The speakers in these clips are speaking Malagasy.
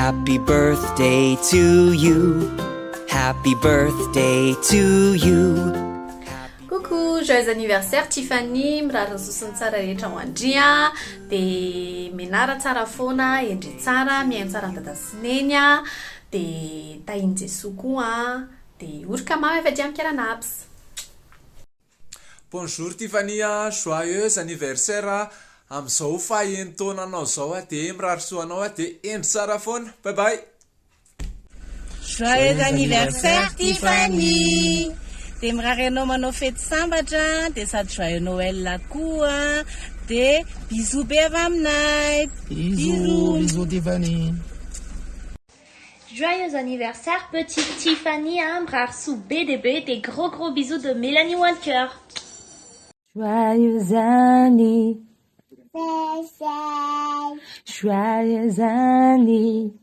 Happy birthday to you. Happy birthday to you. Coucou, joyeux anniversaire Tiffany, mirara zosiny tsara rehetra ho andria, de menara tsara foana, endry tsara, mihaino tsara ny dada sy neny a, de tahiny Jesoa koa, de orika mamy avy aty amin'ny Kiaranaps. Bonjour Tiffany, joyeux anniversaire amin'izao fahaenina taona anao zao de mirary soanao de endry tsara foana. Bye bye. Joyeux anniversaire Tiffany. De mirary anao manao fety sambatra, de sady joyeux Noël koa, de bisous be avy aminay. Bisous Tiffany. Joyeux anniversaire petite Tiffany, mirary sous BDB, des gros bisous de Mélanie Walker. Joyeux anniversaire. Joyeux anniversaire.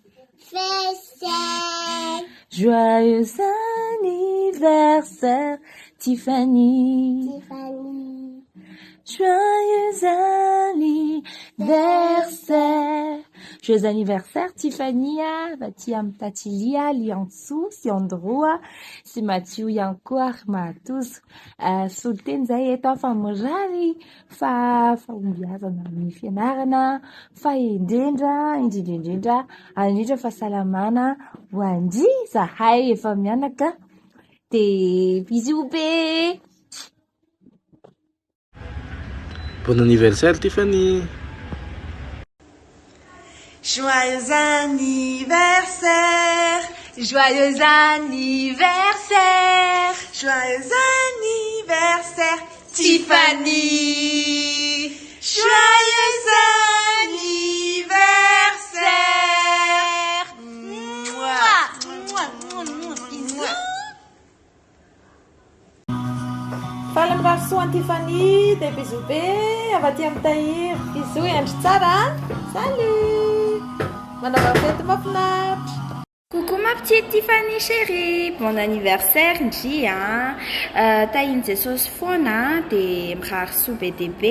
Joyeux anniversaire Tiffany. Joyeux anniversaire. Joyeux anniversaire Tiffany. Bati am tatilia liantsu si androa si Mathieu yankoar matus sulten zay eto fa mirary fa umbiazana amin'ny fianarana fa indrindra indrindra fa salamana ho andy zahay efa mianaka de bisous be. Bon anniversaire Tiffany. Joyeux anniversaire. Joyeux anniversaire. Joyeux anniversaire Tiffany. Joyeux anniversaire. Fala mirary soa Tiffany, de bisous be avy aty amin'ny Tahir. Bisous endry tsara. Salut. Manao fety mahafinaritra. Coucou ma petite Tiffany chérie, bon anniversaire ndry tahiny Jesosy foana, de mirary soa BDB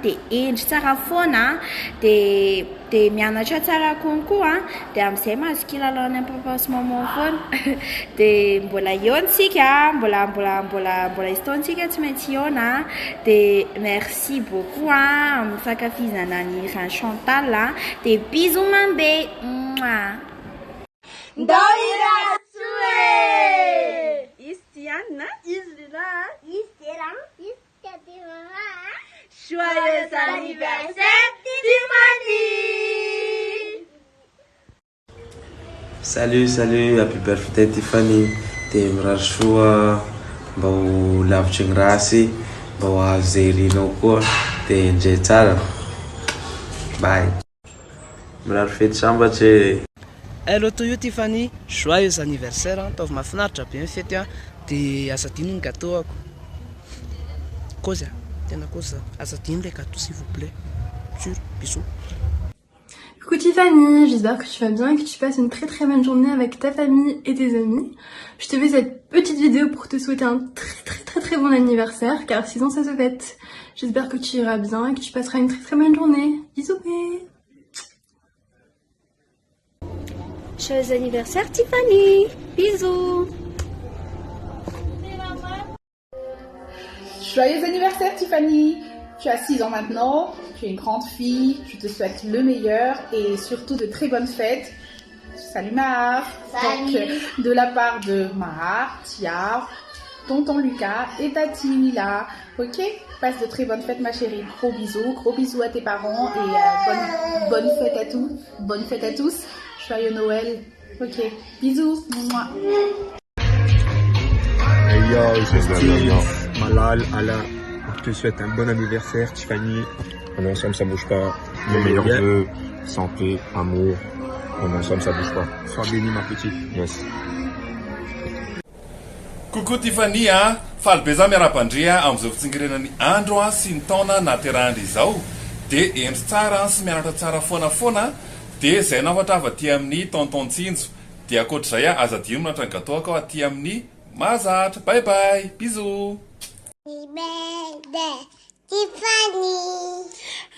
de endry tsara foana, de mianatra tsara konkoa de amin'izay mahazo kilalao ny papa sy maman foana de mbola iontsika, mbola istoantsika tsy maintsy iona, de merci beaucoup amin'ny fankafizana ny Ran Chantal, de bisous mambe. Ndao iratsue. Istiana. Joyeux anniversaire Tiffany. Salut, happy birthday Tiffany. De mirary soa mba ho lavitry ny rasy, mba ho azo zay irinao koa de indray tsara. Bye. Mirary fety sambatry. Hello to you Tiffany, joyeux anniversaire, taovy mahafinaritra be ny fety de azadino ny gâteau ako. Koza, tena koza, azadino les gâteaux s'il vous plaît. Sûr, bisous. Coucou Tiffany, j'espère que tu vas bien et que tu passes une très bonne journée avec ta famille et tes amis. Je te fais cette petite vidéo pour te souhaiter un très bon anniversaire, car 6 ans ça se fête. J'espère que tu iras bien et que tu passeras une très bonne journée. Bisous. Joyeux anniversaire Tiffany. Bisous. Joyeux anniversaire Tiffany. Tu as 6 ans maintenant, tu es une grande fille, je te souhaite le meilleur et surtout de très bonnes fêtes. Salut Mahar. Salut. Donc, de la part de Mahar, Tia, tonton Lucas et Tati Mila. Ok, passe de très bonnes fêtes ma chérie. Gros bisous à tes parents et bonne fête à tous. Bonne fête à tous. Joyeux Noël. Ok, bisous. Mouah. Hey yo, c'est Steve, Malal, Alain. Je te souhaite un bon anniversaire, Tiffany. On est ensemble, ça bouge pas. Les meilleurs vœux, santé, amour. On est ensemble, ça bouge pas. Sois béni, ma petite. Yes. Coucou Tiffany, faly be za miara-pandria amin'izao fitsingerenan'ny andro sy ny taona naterahany izao de endry tsara sy mianatra tsara foana de zay nafatra avy aty amin'ny tonton Tsinjo de akoatr'izay azadino minatra ny gâteau ako aty amin'ny mahazatra. Bye bye, bisous. Tiffany.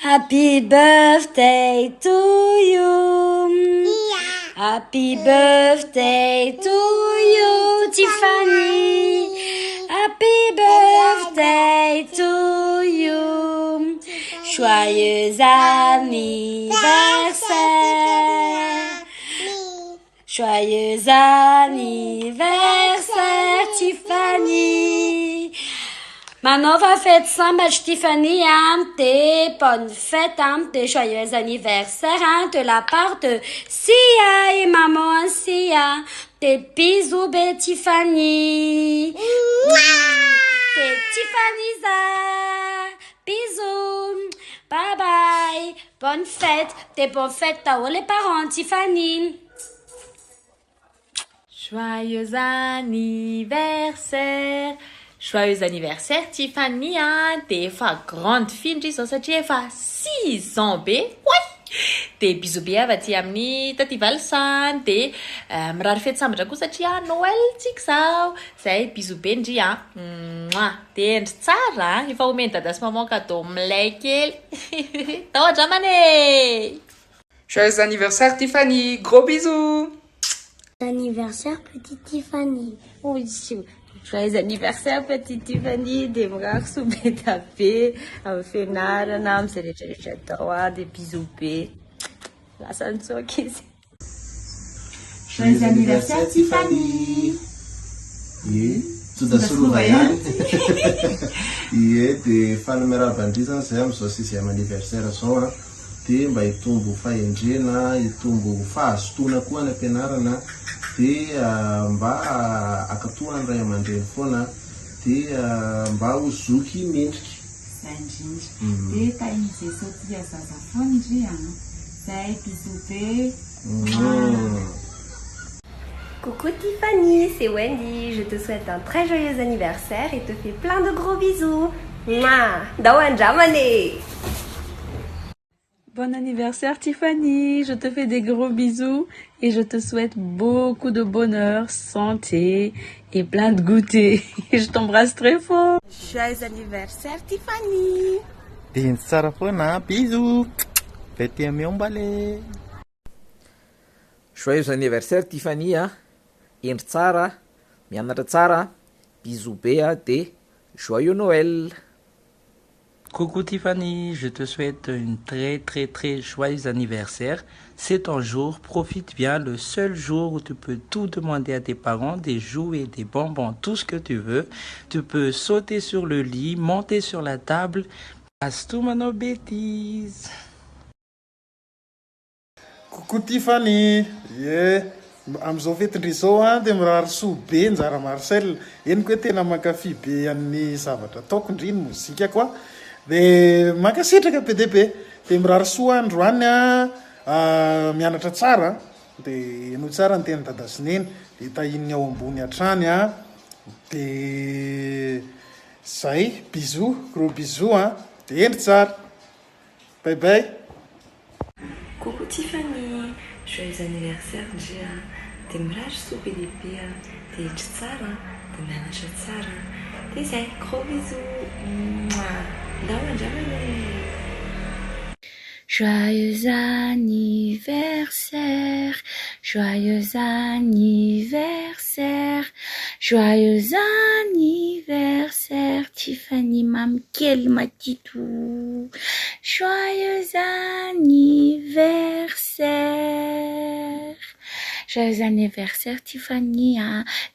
Happy birthday to you. Yeah. Happy birthday to you, Tiffany. Happy birthday to you. Joyeux anniversaire. Joyeux anniversaire, Tiffany. Maintenant, on va fêter ensemble, Tiffany, hein, tes bonnes fêtes, hein, tes joyeux anniversaires, hein, de la part de Sia et maman Sia. Tes bisous, Tiffany. Tes Tiffany's. Bisous. Bye bye. Bonne fête. Tes bonnes fêtes à les parents, Tiffany. Joyeux anniversaire. Joyeux anniversaire, Tiffany, hein. T'es grande fille, ndry satria 6 ans be. Ouais. De bisous be avy amin'ny taty Valsany. De mirary fety sambatra koa satria Noël tsika zao. Zay bisous be ndry, hein. De endry tsara, efa omeny dada sy maman cadeau milay kely. Tahotra mané. Joyeux anniversaire, Tiffany. Gros bisous. Anniversaire, petite Tiffany. Oui, joyeux anniversaire, petite Tiffany. Des mirary soube tapé, amin'ny fianarana, amin'ny zay rehetrarehetra atao, des bisous be. Lasa nitsoaka izy. Joyeux anniversaire, Tiffany. Ie, tsodasolova ihany. Ie, dia fanameravan-drizana zay amin'izao sisy anniversaire zao, dia mba hitombo fahendrena, hitombo fahazotoana koa ny ampianarana, dia mba akatohany ray aman-dreny foana, dia mba ho zoky mendrika. Zay indrindra. Dia tahin'izay saoty zaza foana indry, zay bisous be. Coucou Tiffany, c'est Wendy. Je te souhaite un très joyeux anniversaire et te fais plein de gros bisous. Mouah, Dawan Jamane. Bon anniversaire Tiffany, je te fais des gros bisous et je te souhaite beaucoup de bonheur, santé et plein de goûter. Je t'embrasse très fort. Joyeux anniversaire Tiffany. Din tsara foana, bisous. Fety miomballe. Joyeux anniversaire Tiffany, endry tsara, mianatra tsara, bisous be de joyeux Noël. Coucou Tiffany, je te souhaite une très joyeux anniversaire. C'est ton jour, profite bien, le seul jour où tu peux tout demander à tes parents, des jouets, des bonbons, tout ce que tu veux. Tu peux sauter sur le lit, monter sur la table. Passe tout nos bêtises. Coucou Tiffany, yeah. Amizao fetindry zao dia mirary soa be njara Marcel. Eny koa tena mankafy be amin'ny zavatra ataoko indriny mozika koa. Dia mankasitraka be dia be. Dia mirary soa androany mianatra tsara. Dia no tsara ny teny dada sy neny. Dia tahiny ao ambony hatrany Dia zay, bisous, gros bisous Dia endry tsara. Bye bye. Coucou Tiffany, joyeux anniversaire Gia. Dia mirary soa be dia be, dia endry tsara, dia mianatra tsara. Dia zay, gros bisous. Joyeux anniversaire, joyeux anniversaire, joyeux anniversaire, Tiffany mamkely matitou. Joyeux anniversaire. Joyeux anniversaire Tiffany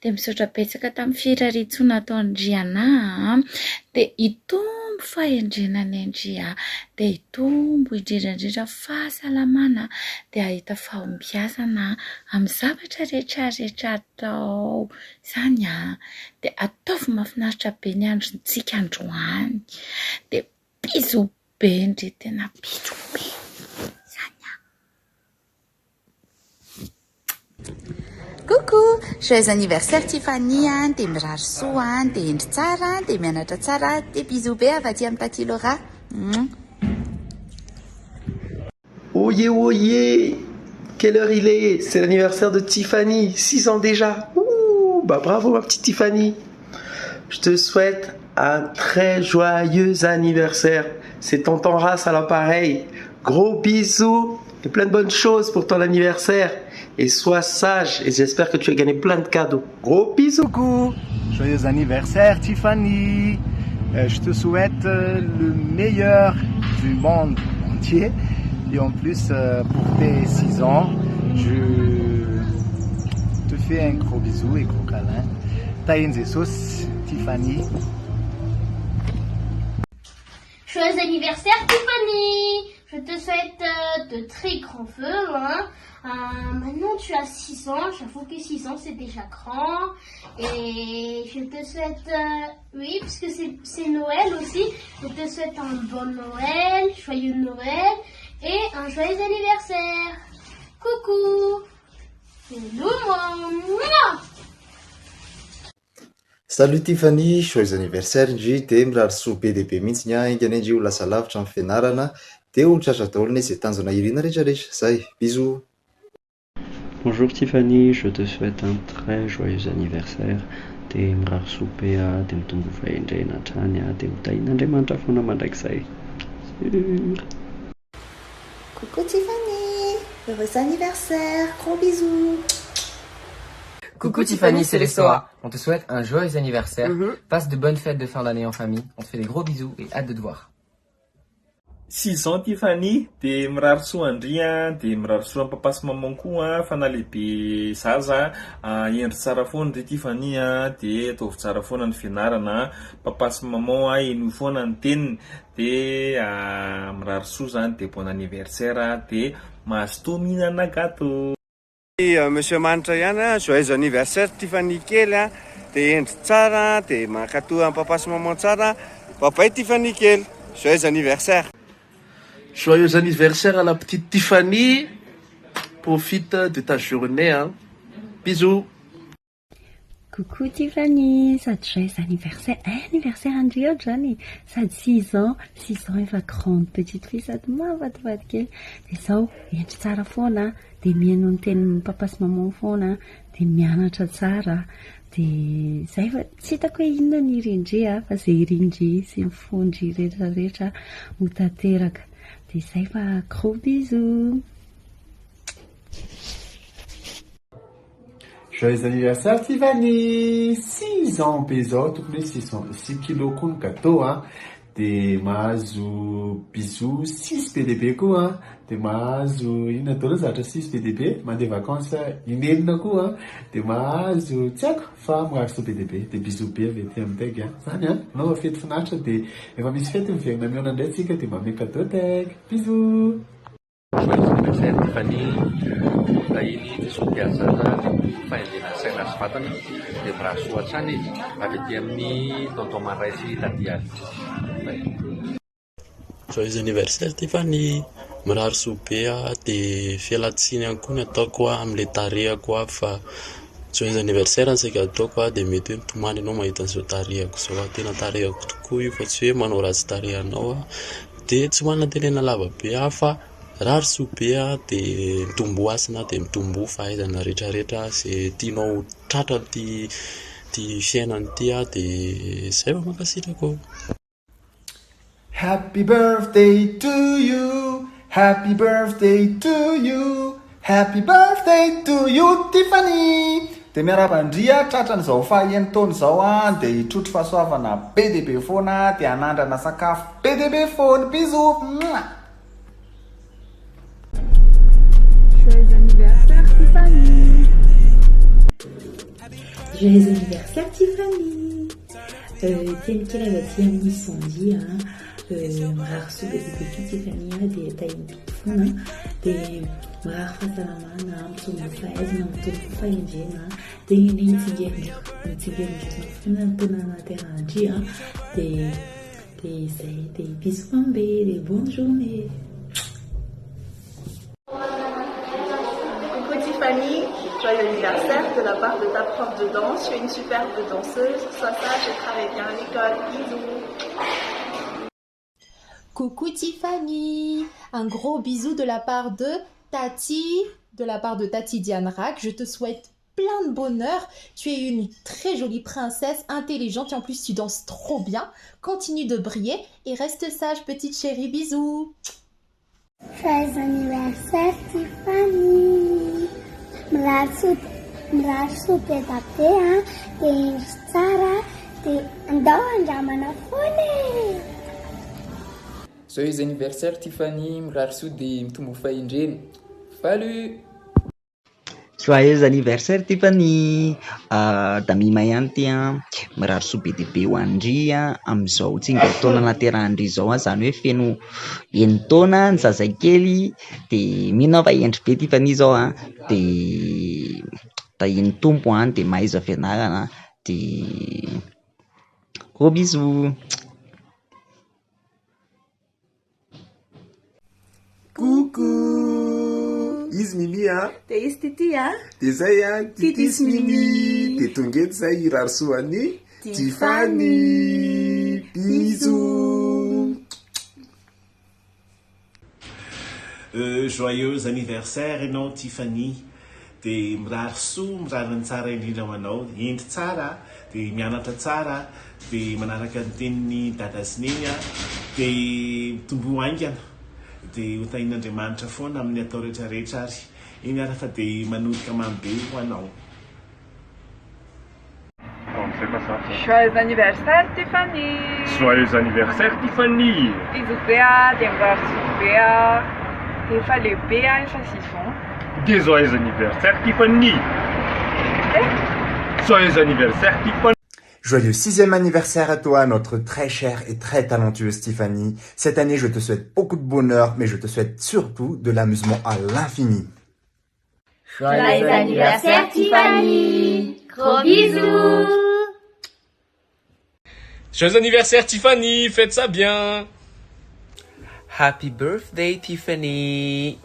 dia misaotra betsaka tamin'ny firaritsona nataon'Andry anahy dia hitombo fahendrenana Andry dia hitombo indrindrandrindra fahasalamana dia ahita fahombiazana amin'ny zavatra rehetrarehetra atao izany dia ataovy mahafinaritra be ny androntsika androany dia bisous be Andry, tena bisous be. Coucou, joyeux anniversaire Tiffany, dia mirary soa, dia endry tsara, dia mianatra tsara, dia bisous be avy aty amin'ny Tati Laura. Oyez, quelle heure il est? C'est l'anniversaire de Tiffany, 6 ans déjà. Ouh, bah bravo ma petite Tiffany. Je te souhaite un très joyeux anniversaire. C'est tonton Race à l'appareil. Gros bisous et plein de bonnes choses pour ton anniversaire. et sois sage et j'espère que tu as gagné plein de cadeaux. Gros bisous. Coucou, joyeux anniversaire Tiffany. Je te souhaite le meilleur du monde entier. Et en plus, pour tes 6 ans, je te fais un gros bisou et gros câlin. Taïn Zesos, Tiffany. Joyeux anniversaire Tiffany! Je te souhaite de très grands feux. Maintenant tu as 6 ans, j'avoue que 6 ans c'est déjà grand. Et je te souhaite, oui, parce que c'est Noël aussi, je te souhaite un bon Noël, joyeux Noël et un joyeux anniversaire. Coucou! Hello moi! Salut Tiffany, joyeux anniversaire indry dia mirary soa be dehibe mihitsy ny aingana indry ho lasa lavitra amin'ny fianarana dia onitratra daholo izay tanjona irina rehetrarehetra. Zay, bisous. Bonjour Tiffany, je te souhaite un très joyeux anniversaire. Dia mirary soa be dia mitombo fahendrena hatrany dia mitahin'Andriamanitra foana mandrakizay. Coucou Tiffany, heureux anniversaire, gros bisous. Coucou Tiffany, c'est les Soa. On te souhaite un joyeux anniversaire. Passe de bonnes fêtes de fin d'année en famille. On te fait des gros bisous et hâte de te voir. 6 ans Tiffany, dia mirary soa andria, dia mirary soa amin'ny papa sy maman koa fa nalehibe zaza. Endry tsara foana ndry Tiffany dia ataovy tsara foana ny fianarana. Papa sy maman eno foana ny teniny dia mirary soa zany dia bon anniversaire dia mahazo toa mihinana gâteau. Monsieur Manitra ihany, joyeux anniversaire Tiffany kely dia endry tsara dia mankatoa amin'ny papa sy maman tsara. Papay Tiffany kely, joyeux anniversaire. Joyeux anniversaire à la petite Tiffany. Profite de ta journée. Bisous. Coucou Tiffany, sady joyeux anniversaire. Anniversaire Andrea Johnny. Sady 6 ans efa grande petite fille sady mavadivady kely. Dia zao endry tsara foana dia mihaino ny tenin'ny papa sy maman foana dia mianatra tsara. Dia zay fa tsy hitako hoe inona ny rindry fa zay rindry sy ny fondry rehetrarehetra ho tanteraka. Dia zay fa gros bisous. Joyeux anniversaire Tiffany, 6 ans pesao, tokony 6 kilo koa ny gâteau dia mahazo bisou 6 PDB koa dia mahazo inona daholo zavatra 6 PDB mandeha vacances inenina koa dia mahazo tsy haiko fa mirary soa PDB dia bisou be avy aty amin'ny tag zany anao fety finaritra dia efa misy fety miverina miona indray tsika dia mba ame cadeau tag. Bisous. Joyeux anniversaire Tiffany, tahiny dia soa mpiazana fahendrena saina sy vatana dia mirary soa hatrany avy aty amin'ny tonton Maray sy taty Ali. Joyeux anniversaire Tiffany, mirary soa be dia fialatsiny ihany koa ny ataoko amin'ilay tarehako fa joyeux anniversaire antsika ataoko dia mety hoe mitomany ianao mahita an'izao tarehako zao tena tarehako tokoa io fa tsy hoe manao ratsy tarehanao dia tsy manana tenena lava be fa rary soa be dia mitombo asina dia mitombo fahaizana rehetrarehetra izay tianao tratra ty fiainana ty dia zay fa mankasitrako. Happy birthday to you, happy birthday to you, happy birthday to you Tiffany. Dia miara-bandria tratran'izao fahaenina taona izao dia hitrotro fahasoavana be dia be foana dia hanandrana sakafo be dia be foana. Bisous. Joyeux anniversaire Tiffany. Joyeux anniversaire Tiffany. Tiens quel est le tien Nisandi mirary soa be Tiffany dia tahiny foana dia mirary fahasalamana mitombo fahaizana mitombo fahendrena dia ny mitsingerin-drona foana ny taona nahaterahany dia zay dia bisous mambe dia bonne journée. Coucou Tiffany, joyeux anniversaire de la part de ta prof de danse. Tu es une superbe danseuse. Sois sage et travaille bien à l'école. Bisous. Coucou Tiffany, un gros bisou de la part de Tati Diane Rack. Je te souhaite plein de bonheur. Tu es une très jolie princesse, intelligente et en plus tu danses trop bien. Continue de briller et reste sage petite chérie. Bisous. Joyeux anniversaire Tiffany. mirary sope tabe dia endry tsara dia andao andramana foana e. Joyeux anniversaire Tiffany, mirary soa dia mitombo fahendreny. Salut. Joyeux anniversaire Tiffany, Damima ihany ty mirary soa be dia be ho andry amin'izao tsingeritaona nahaterahany izao izany hoe feno enitaona ny zazakely dia mino fa endry be Tiffany izao dia tahiny tompo dia mahaiza fianarana dia gros bisous. Coucou, izy Mimi dia izy Titi dia zay Titis Mimi dia tonga eto zay irary soany Tiffany. Bisous. Joyeux anniversaire ianao Tiffany, dia mirary soa mirary ny tsara indrindra ho anao, endry tsara dia mianatra tsara dia manaraka ny tenin'ny dada sy neny dia mitombo aingana dia hotahin'Andriamanitra foana amin'ny atao rehetrarehetra ary iny ara fa dia manodika mamy be ho anao. Joyeux anniversaire Tiffany. Joyeux anniversaire Tiffany. Bisous be dia mirary soa be dia efa lehibe efa 6 ans. Des joyeux anniversaire Tiffany. Joyeux anniversaire Tiffany. Joyeux 6e anniversaire à toi, notre très chère et très talentueuse Tiffany. Cette année, je te souhaite beaucoup de bonheur, mais je te souhaite surtout de l'amusement à l'infini. Joyeux anniversaire Tiffany. Gros bisous. Joyeux anniversaire Tiffany, faites ça bien. Happy birthday Tiffany.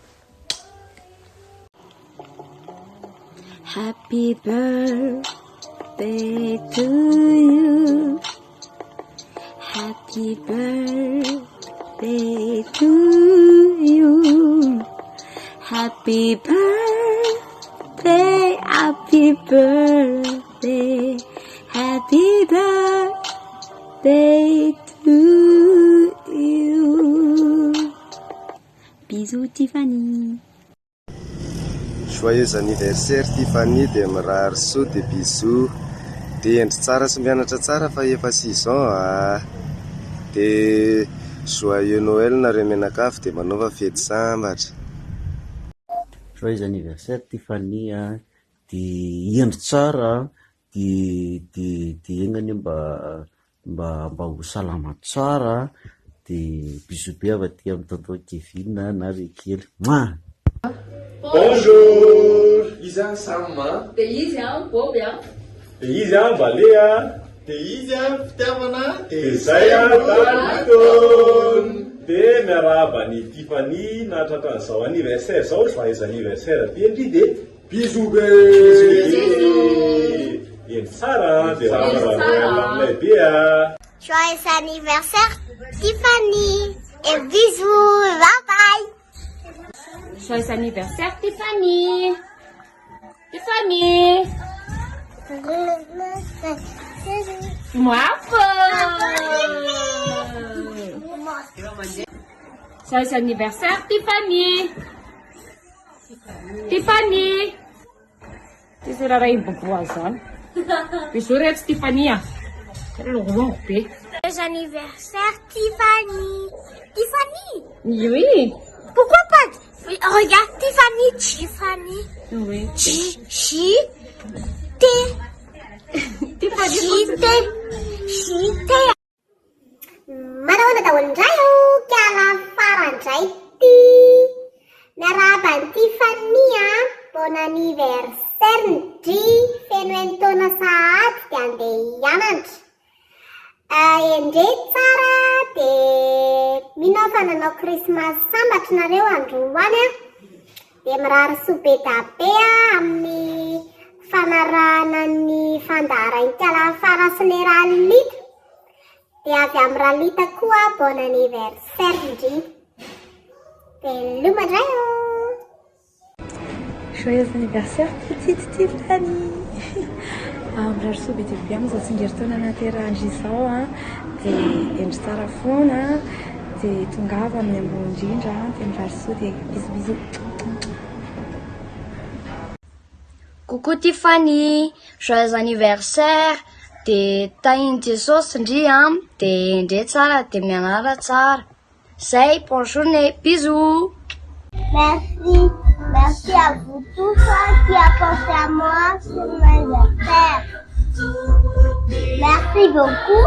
Happy birthday to you. Happy birthday to you. Happy birthday, happy birthday, happy birthday to you. Bisous Tiffany. Joyeux anniversaire Tiffany dia mirary soa dia bisous dia endry tsara sy mianatra tsara fa efa 6 ans dia joyeux Noël nareo menakafo dia manaova fety sambatra. Joyeux anniversaire Tiffany dia endry tsara dia egnany mba ho salama tsara dia bisous be avy aty amin'ny tonton Kevin na Rekely. Bonjour. Iza Sama. Dia izy Bob dia izy Balea. Dia izy fitiavana dia zay taton dia miarahaba ny Tiffany natratran'izao anniversaire zao. Joyeux anniversaire Tiffany dia bisous be. Endry tsara dia amin'ilay be Joyeux anniversaire Tiffany et bisous, bye bye. Joyeux anniversaire Tiffany. Tiffany. Joyeux anniversaire Tiffany. Tiffany. Ty raha boboa zany. Bisous reto Tiffany longo be. Joyeux anniversaire Tiffany. Tiffany. Oui. Pourquoi pas? Regarde Tiffany. Oui. Manao daholo indray kala farandray ty. Miarahaba ny Tiffany bon anniversaire ndry feno enitaona sahady dia andeha hianatra. Endre tsara dia minao fa nanao Christmas sambatra nareo androany dia mirary soa be dabe amin'ny fanarahana ny fandaharain-kala farasy ny ralita dia avy amin'ny ralita koa bon anniversaire ndry. Veloma indray Joyeux anniversaire petite Tiffany. Mirary soa be dia be amin'izao tsingeritaona nahaterahany izao dia endry tsara foana dia tongava amin'ny ambony indrindra dia mirary soa dia bisous. Coucou Tiffany, joyeux anniversaire. De tainy Jesosy ndria de ndre tsara de mianara tsara. Zay, bonne journée, bisous. Merci à vous tous qui a pensé à moi sur mon anniversaire. Merci beaucoup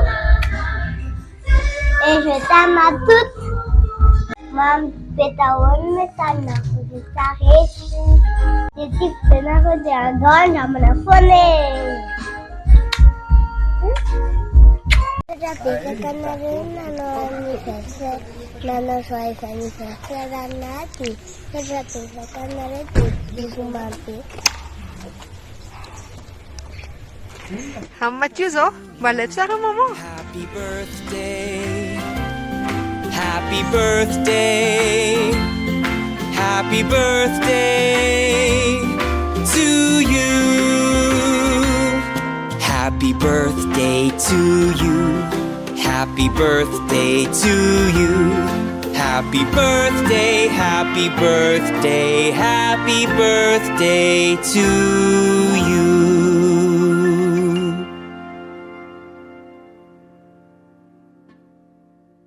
et je t'aime à toutes. Mam betaon metana kuditare. Jadi pernah kerjaan sama nelfonin. Tapi nano anniversaire, nano joyeux anniversaire à Nati. Mathieu, voilà ça, maman. Happy birthday. Happy birthday. Happy birthday to you. Happy birthday to you. Happy birthday to you. Happy birthday, happy birthday, happy birthday to